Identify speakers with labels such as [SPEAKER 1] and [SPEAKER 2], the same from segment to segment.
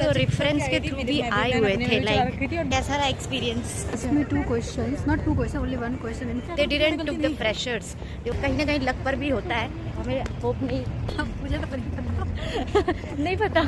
[SPEAKER 1] तो रेफरेंस के थ्रू भी आए हुए थे, लाइक कैसा रहा एक्सपीरियंस?
[SPEAKER 2] इसमें 2 questions, not 2 questions, only 1 question.
[SPEAKER 1] They didn't took the freshers, जो कहीं ना कहीं लक पर भी होता है, हमें होप नहीं
[SPEAKER 2] मुझे तो नहीं पता
[SPEAKER 1] नहीं पता।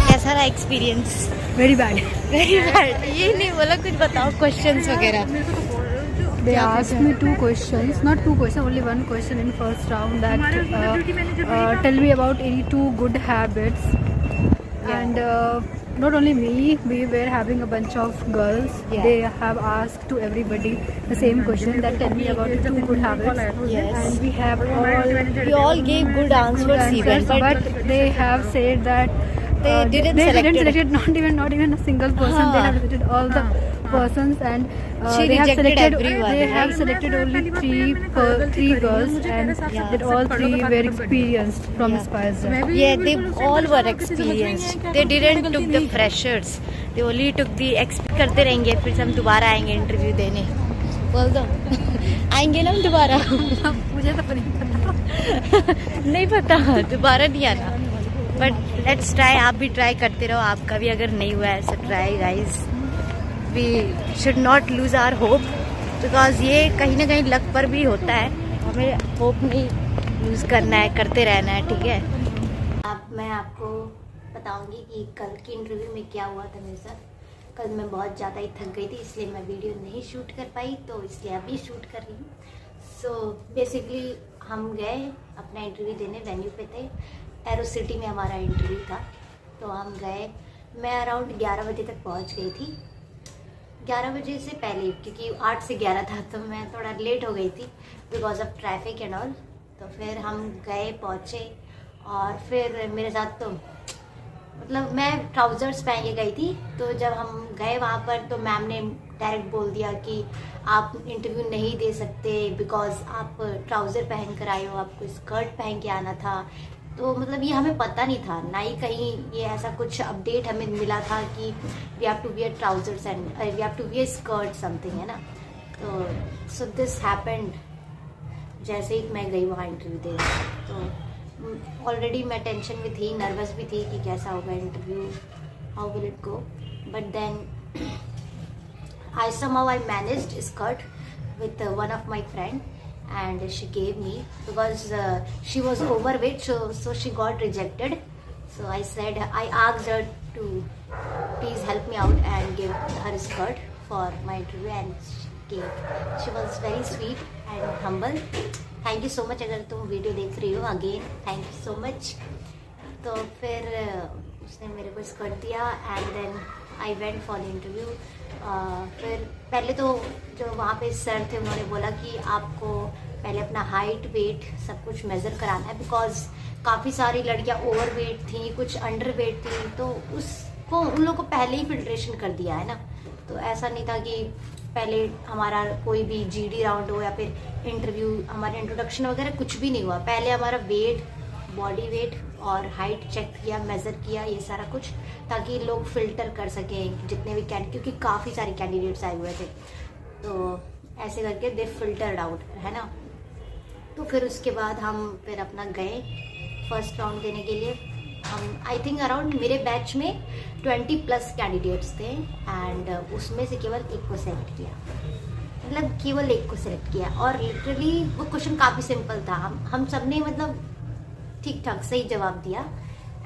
[SPEAKER 1] कैसा रहा experience?
[SPEAKER 2] Very bad.
[SPEAKER 1] Very bad. ये नहीं बोला, कुछ बताओ क्वेश्चंस वगैरह।
[SPEAKER 2] They asked me 2 questions, not 2 questions, only 1 question in first round, that tell me about 82 good habits. And not only me, we were having a bunch of girls.
[SPEAKER 1] Yeah.
[SPEAKER 2] They have asked to everybody the same question, that tell me about 2 good habits.
[SPEAKER 1] Yes.
[SPEAKER 2] And we have all
[SPEAKER 1] gave good answers even,
[SPEAKER 2] but they have said that
[SPEAKER 1] they didn't
[SPEAKER 2] they
[SPEAKER 1] selected.
[SPEAKER 2] didn't select not even a single person. They have selected all the persons, and
[SPEAKER 1] She
[SPEAKER 2] they have
[SPEAKER 1] rejected
[SPEAKER 2] selected
[SPEAKER 1] everyone.
[SPEAKER 2] they have selected only three girls, and that all 3 were experienced from Aspire.
[SPEAKER 1] Yeah, they all were experienced. They didn't took the freshers. They only took the करते रहेंगे, फिर हम दोबारा आएंगे interview देने। बोल दो आएंगे ना हम दोबारा।
[SPEAKER 2] मुझे तो नहीं पता
[SPEAKER 1] नहीं पता, दोबारा नहीं आना, बट लेट्स ट्राई। आप भी ट्राई करते रहो, आपका भी अगर नहीं हुआ है so try guys. We should not lose our hope, because ये कहीं ना कहीं लक पर भी होता है, हमें होप नहीं लूज करना है, करते रहना है, ठीक है। अब मैं आपको बताऊंगी कि कल की इंटरव्यू में क्या हुआ था मेरे साथ। कल मैं बहुत ज़्यादा ही थक गई थी, इसलिए मैं वीडियो नहीं शूट कर पाई, तो इसलिए अभी शूट कर रही हूँ। सो बेसिकली हम गए अपना इंटरव्यू देने, वेन्यू पे थे, एरो सिटी में हमारा इंटरव्यू था। तो हम गए, मैं अराउंड 11 बजे तक पहुँच गई थी। 11 बजे से पहले, क्योंकि 8 से 11 था, तो मैं थोड़ा लेट हो गई थी because of traffic and all. तो फिर हम गए, पहुँचे, और फिर मेरे साथ तो मतलब मैं ट्राउज़र्स पहन के गई थी। तो जब हम गए वहाँ पर, तो मैम ने डायरेक्ट बोल दिया कि आप इंटरव्यू नहीं दे सकते बिकॉज आप ट्राउज़र पहन कर आए हो, आपको स्कर्ट पहन के आना था। तो मतलब ये हमें पता नहीं था, ना ही कहीं ये ऐसा कुछ अपडेट हमें मिला था कि we have to wear trousers and we have to wear skirt something, है ना। तो सो दिस हैपेंड जैसे ही मैं गई वहाँ इंटरव्यू दे। तो ऑलरेडी मैं टेंशन में थी, नर्वस भी थी कि कैसा होगा interview, how will it go, but then I somehow I managed skirt with one of my friend, and she gave me because she was overweight, so she got rejected. So I said, I asked her to please help me out and give her skirt for my interview, and she gave. She was very sweet and humble. Thank you so much. अगर तुम video देख रही हो, again thank you so much. तो फिर उसने मेरे को स्कर्ट दिया and then I went for the interview. फिर पहले तो जो वहाँ पे सर थे उन्होंने बोला कि आपको पहले अपना हाइट वेट सब कुछ मेज़र कराना है, बिकॉज काफ़ी सारी लड़कियाँ ओवर वेट थी, कुछ अंडर वेट थी, तो उसको उन लोगों को पहले ही फिल्ट्रेशन कर दिया है ना। तो ऐसा नहीं था कि पहले हमारा कोई भी जीडी राउंड हो या फिर इंटरव्यू, हमारे इंट्रोडक्शन वगैरह कुछ भी नहीं हुआ। पहले हमारा वेट, बॉडी वेट और हाइट चेक किया, मेज़र किया, ये सारा कुछ, ताकि लोग फिल्टर कर सकें जितने भी क्योंकि काफ़ी सारे कैंडिडेट्स आए हुए थे, तो ऐसे करके दे फिल्टर्ड आउट, है ना। तो फिर उसके बाद हम फिर अपना गए फर्स्ट राउंड देने के लिए। हम आई थिंक अराउंड मेरे बैच में 20+ कैंडिडेट्स थे, एंड उसमें से केवल एक को सेलेक्ट किया, मतलब केवल एक को सेलेक्ट किया। और लिटरली वो क्वेश्चन काफ़ी सिंपल था, हम सब ने मतलब ठीक ठाक सही जवाब दिया,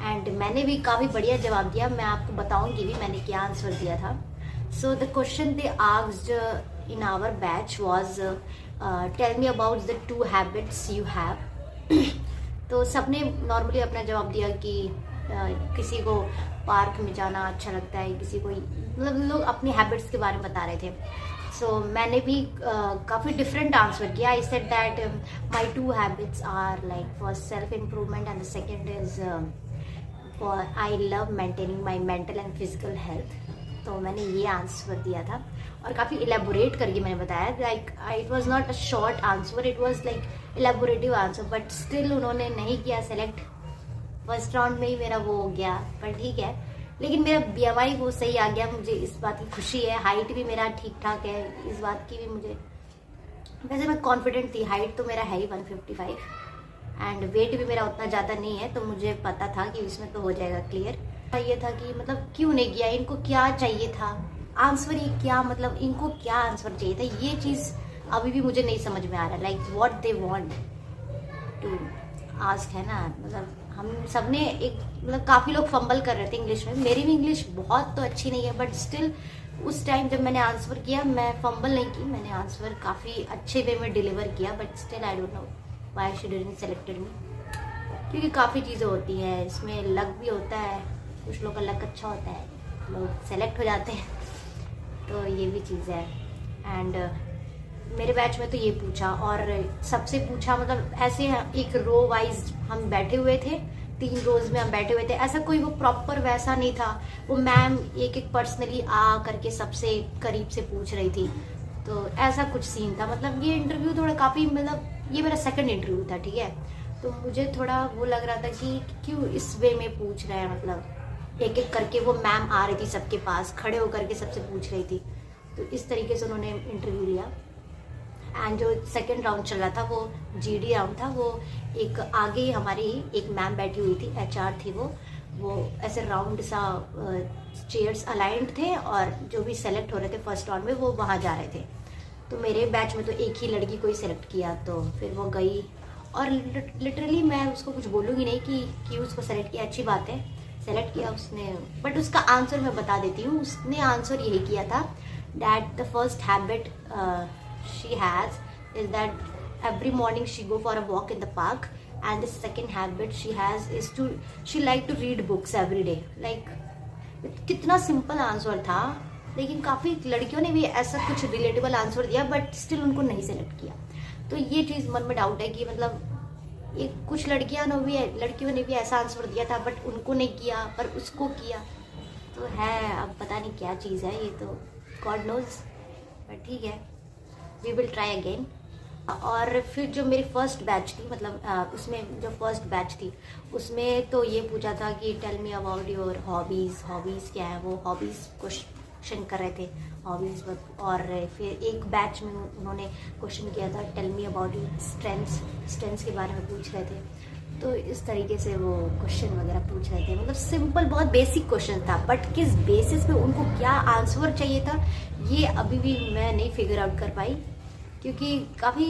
[SPEAKER 1] एंड मैंने भी काफ़ी बढ़िया जवाब दिया। मैं आपको बताऊंगी भी मैंने क्या आंसर दिया था। So the question they asked in our batch was tell me about the 2 habits you have. तो सबने नॉर्मली अपना जवाब दिया कि किसी को पार्क में जाना अच्छा लगता है, किसी को मतलब लोग अपनी हैबिट्स के बारे में बता रहे थे। सो मैंने भी काफ़ी डिफरेंट आंसर किया। I said that my 2 habits are like first self improvement and the second is for I love maintaining my mental and physical health. तो मैंने ये आंसर दिया था और काफ़ी इलेबोरेट करके मैंने बताया, like it was not a short answer, it was like elaborative answer, but still उन्होंने नहीं किया सेलेक्ट। फर्स्ट राउंड में ही मेरा वो हो गया, पर ठीक है। लेकिन मेरा BMI वो सही आ गया, मुझे इस बात की खुशी है। हाइट भी मेरा ठीक ठाक है, इस बात की भी मुझे, वैसे मैं कॉन्फिडेंट थी। हाइट तो मेरा है ही 155 एंड वेट भी मेरा उतना ज़्यादा नहीं है, तो मुझे पता था कि इसमें तो हो जाएगा क्लियर। ये था कि मतलब क्यों नहीं किया, इनको क्या चाहिए था आंसर, ये क्या मतलब इनको क्या आंसर चाहिए था, ये चीज़ अभी भी मुझे नहीं समझ में आ रहा। Like what they want to ask, है ना। मतलब हम सब ने एक मतलब काफ़ी लोग फंबल कर रहे थे इंग्लिश में। मेरी भी इंग्लिश बहुत तो अच्छी नहीं है, बट स्टिल उस टाइम जब मैंने आंसर किया, मैं फंबल नहीं की, मैंने आंसर काफ़ी अच्छे वे में डिलीवर किया। But still I don't know why she didn't selected me, क्योंकि काफ़ी चीज़ें होती हैं इसमें, लक भी होता है, कुछ लोग का लक अच्छा होता है, लोग सेलेक्ट हो जाते हैं, तो ये भी चीज़ है। एंड मेरे बैच में तो ये पूछा और सबसे पूछा, मतलब ऐसे एक रो वाइज हम बैठे हुए थे, 3 रोज में हम बैठे हुए थे, ऐसा कोई वो प्रॉपर वैसा नहीं था। वो मैम एक एक पर्सनली आ करके सबसे करीब से पूछ रही थी, तो ऐसा कुछ सीन था। मतलब ये इंटरव्यू थोड़ा काफ़ी, मतलब ये मेरा सेकंड इंटरव्यू था, ठीक है। तो मुझे थोड़ा वो लग रहा था कि क्यों इस वे में पूछ रहे हैं, मतलब एक एक करके वो मैम आ रही थी सबके पास, खड़े होकर के सबसे पूछ रही थी, तो इस तरीके से उन्होंने इंटरव्यू लिया। एंड जो सेकेंड राउंड चल रहा था वो GD राउंड था। वो एक आगे ही हमारी एक मैम बैठी हुई थी, HR थी वो ऐसे राउंड सा चेयर्स अलाइंड थे और जो भी सेलेक्ट हो रहे थे फर्स्ट राउंड में वो वहाँ जा रहे थे। तो मेरे बैच में तो एक ही लड़की को ही सेलेक्ट किया, तो फिर वो गई और लिटरली मैं उसको कुछ बोलूँगी नहीं कि उसको सेलेक्ट किया, अच्छी बात है, सेलेक्ट किया उसने, बट उसका आंसर मैं बता देती हूँ। उसने आंसर यही किया था, that the first habit she has is that every morning she go for a walk in the park, and the second habit she has is to she like to read books every day. Like कितना simple answer था, लेकिन काफ़ी लड़कियों ने भी ऐसा कुछ relatable answer दिया, बट स्टिल उनको नहीं सेलेक्ट किया। तो ये चीज़ मन में डाउट है कि मतलब ये कुछ लड़कियों ने भी ऐसा आंसर दिया था, बट उनको नहीं किया पर उसको किया। तो है, अब पता नहीं क्या चीज़ है ये, तो गॉड नोज, बट ठीक है, वी विल ट्राई अगेन। और फिर जो मेरी फर्स्ट बैच थी, मतलब उसमें जो फर्स्ट बैच थी उसमें तो ये पूछा था कि tell me about your hobbies क्या है, वो हॉबीज़ क्वेश्चन कर रहे थे, हॉबीज़। और फिर एक बैच में उन्होंने क्वेश्चन किया था tell me about your strengths के बारे में पूछ रहे थे। तो इस तरीके से वो क्वेश्चन वगैरह पूछ रहे थे, मतलब सिंपल बहुत बेसिक क्वेश्चन था, बट किस बेसिस पे उनको क्या आंसर चाहिए था ये अभी भी मैं नहीं फिगर आउट कर पाई, क्योंकि काफ़ी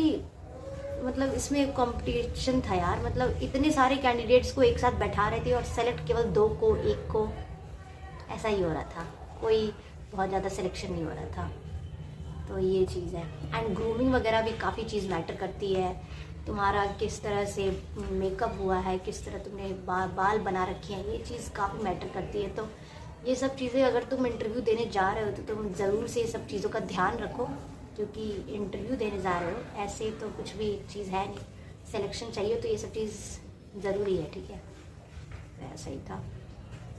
[SPEAKER 1] मतलब इसमें कंपटीशन था यार। मतलब इतने सारे कैंडिडेट्स को एक साथ बैठा रहे थे और सेलेक्ट केवल 2 को, 1 को, ऐसा ही हो रहा था, कोई बहुत ज़्यादा सिलेक्शन नहीं हो रहा था। तो ये चीज़ है। एंड ग्रूमिंग वगैरह भी काफ़ी चीज़ मैटर करती है, तुम्हारा किस तरह से मेकअप हुआ है, किस तरह तुमने बाल बना रखे हैं, ये चीज़ काफ़ी मैटर करती है। तो ये सब चीज़ें अगर तुम इंटरव्यू देने जा रहे हो तो तुम ज़रूर से ये सब चीज़ों का ध्यान रखो, क्योंकि इंटरव्यू देने जा रहे हो, ऐसे तो कुछ भी चीज़ है नहीं, सिलेक्शन चाहिए तो ये सब चीज़ ज़रूरी है, ठीक है। ऐसा ही था।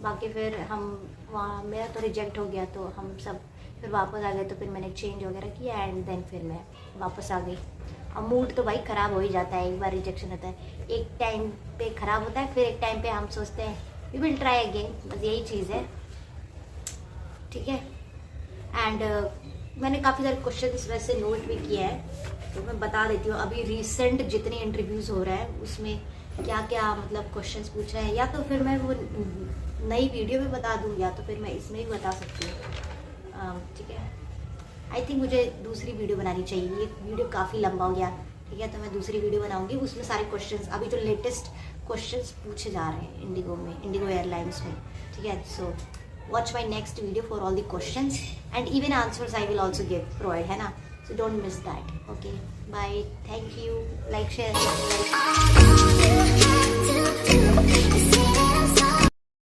[SPEAKER 1] बाकी फिर हम वहाँ, मेरा तो रिजेक्ट हो गया, तो हम सब फिर वापस आ गए, तो फिर मैंने चेंज वगैरह किया एंड देन फिर मैं वापस आ गई। अब मूड तो भाई ख़राब हो ही जाता है, एक बार रिजेक्शन होता है, एक टाइम पे ख़राब होता है, फिर एक टाइम पे हम सोचते हैं वी विल ट्राई अगेन, बस यही चीज़ है, ठीक है। एंड मैंने काफ़ी सारे क्वेश्चन वैसे नोट भी किए हैं, तो मैं बता देती हूँ। अभी रिसेंट जितने इंटरव्यूज़ हो रहे हैं उसमें क्या क्या मतलब क्वेश्चंस पूछ रहे हैं, या तो फिर मैं वो नई वीडियो में बता दूँ, या तो फिर मैं इसमें भी बता सकती हूँ, ठीक है। आई थिंक मुझे दूसरी वीडियो बनानी चाहिए, ये वीडियो काफ़ी लंबा हो गया, ठीक है। तो मैं दूसरी वीडियो बनाऊंगी, उसमें सारे क्वेश्चंस, अभी जो लेटेस्ट क्वेश्चंस पूछे जा रहे हैं इंडिगो एयरलाइंस में, ठीक है। So watch my next video for all the questions and even answers I will also give provide, है ना। So don't miss that, okay, bye, thank you, like share.